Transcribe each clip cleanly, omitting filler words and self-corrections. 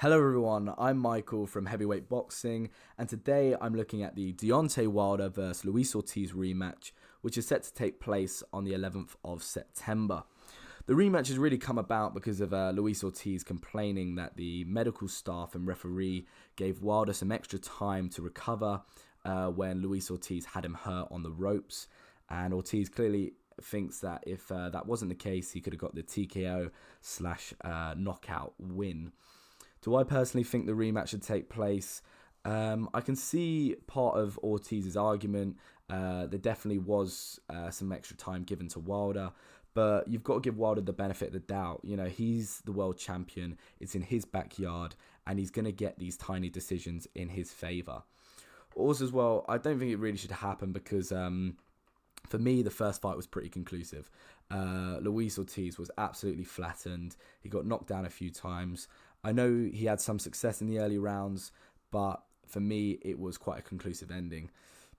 Hello everyone, I'm Michael from Heavyweight Boxing, and today I'm looking at the Deontay Wilder vs Luis Ortiz rematch, which is set to take place on the 11th of September. The rematch has really come about because of Luis Ortiz complaining that the medical staff and referee gave Wilder some extra time to recover when Luis Ortiz had him hurt on the ropes, and Ortiz clearly thinks that if that wasn't the case, he could have got the TKO slash knockout win. Do I personally think the rematch should take place? I can see part of Ortiz's argument. There definitely was some extra time given to Wilder, but you've got to give Wilder the benefit of the doubt. You know, he's the world champion. It's in his backyard, and he's going to get these tiny decisions in his favour. Also, as well, I don't think it really should happen because for me, the first fight was pretty conclusive. Luis Ortiz was absolutely flattened. He got knocked down a few times. I know he had some success in the early rounds, but for me, it was quite a conclusive ending.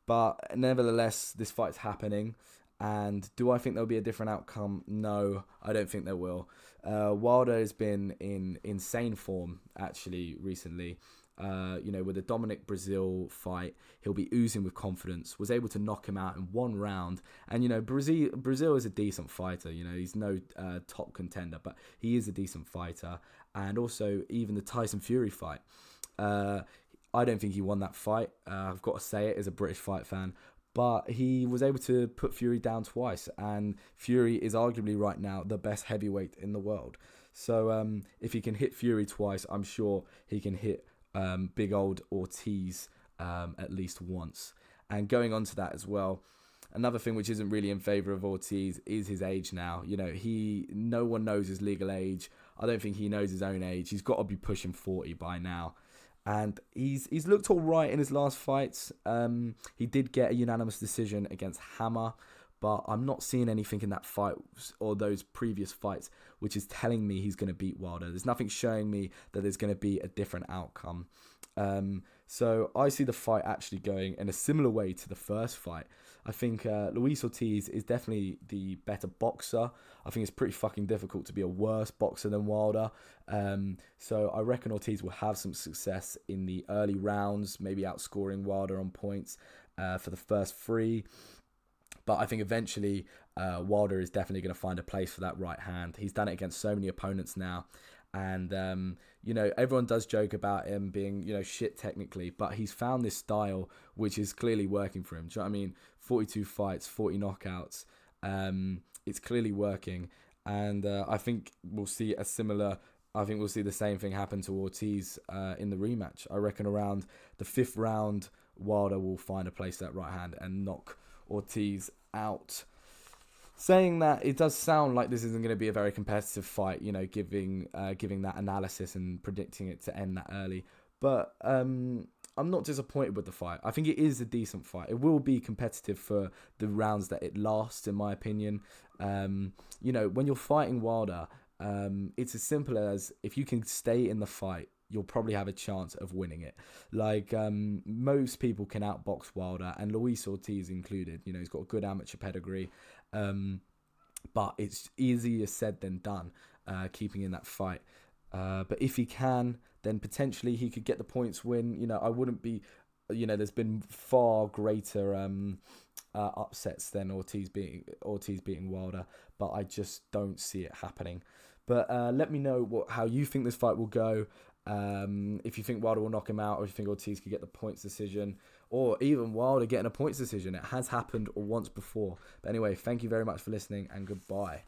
But nevertheless, this fight's happening. And do I think there'll be a different outcome? No, I don't think there will. Wilder has been in insane form, actually, recently. With the Dominic Brazil fight, he'll be oozing with confidence, was able to knock him out in one round. And, Brazil is a decent fighter. He's no top contender, but he is a decent fighter. And also, even the Tyson Fury fight. I don't think he won that fight. I've got to say it as a British fight fan. But he was able to put Fury down twice. And Fury is arguably right now the best heavyweight in the world. So if he can hit Fury twice, I'm sure he can hit big old Ortiz at least once. And going on to that as well, another thing which isn't really in favour of Ortiz is his age now. No one knows his legal age. I don't think he knows his own age. He's got to be pushing 40 by now. And he's looked all right in his last fights. He did get a unanimous decision against Hammer, but I'm not seeing anything in that fight or those previous fights which is telling me he's going to beat Wilder. There's nothing showing me that there's going to be a different outcome. So I see the fight actually going in a similar way to the first fight. I think Luis Ortiz is definitely the better boxer. I think it's pretty fucking difficult to be a worse boxer than Wilder. So I reckon Ortiz will have some success in the early rounds, maybe outscoring Wilder on points for the first three. But I think eventually Wilder is definitely going to find a place for that right hand. He's done it against so many opponents now. And, everyone does joke about him being, shit technically. But he's found this style which is clearly working for him. Do you know what I mean? 42 fights, 40 knockouts. It's clearly working. And I think we'll see the same thing happen to Ortiz in the rematch. I reckon around the 5th round, Wilder will find a place for that right hand and knock Ortiz out. Saying that, it does sound like this isn't going to be a very competitive fight, giving that analysis and predicting it to end that early. But I'm not disappointed with the fight. I think it is a decent fight. It will be competitive for the rounds that it lasts, in my opinion. When you're fighting Wilder, it's as simple as if you can stay in the fight, you'll probably have a chance of winning it. Most people can outbox Wilder, and Luis Ortiz included. He's got a good amateur pedigree. But it's easier said than done, keeping in that fight. But if he can, then potentially he could get the points win. I wouldn't be, there's been far greater upsets than Ortiz beating Wilder, but I just don't see it happening. But let me know how you think this fight will go. If you think Wilder will knock him out, or if you think Ortiz could get the points decision, or even Wilder getting a points decision. It has happened once before. But anyway, thank you very much for listening, and goodbye.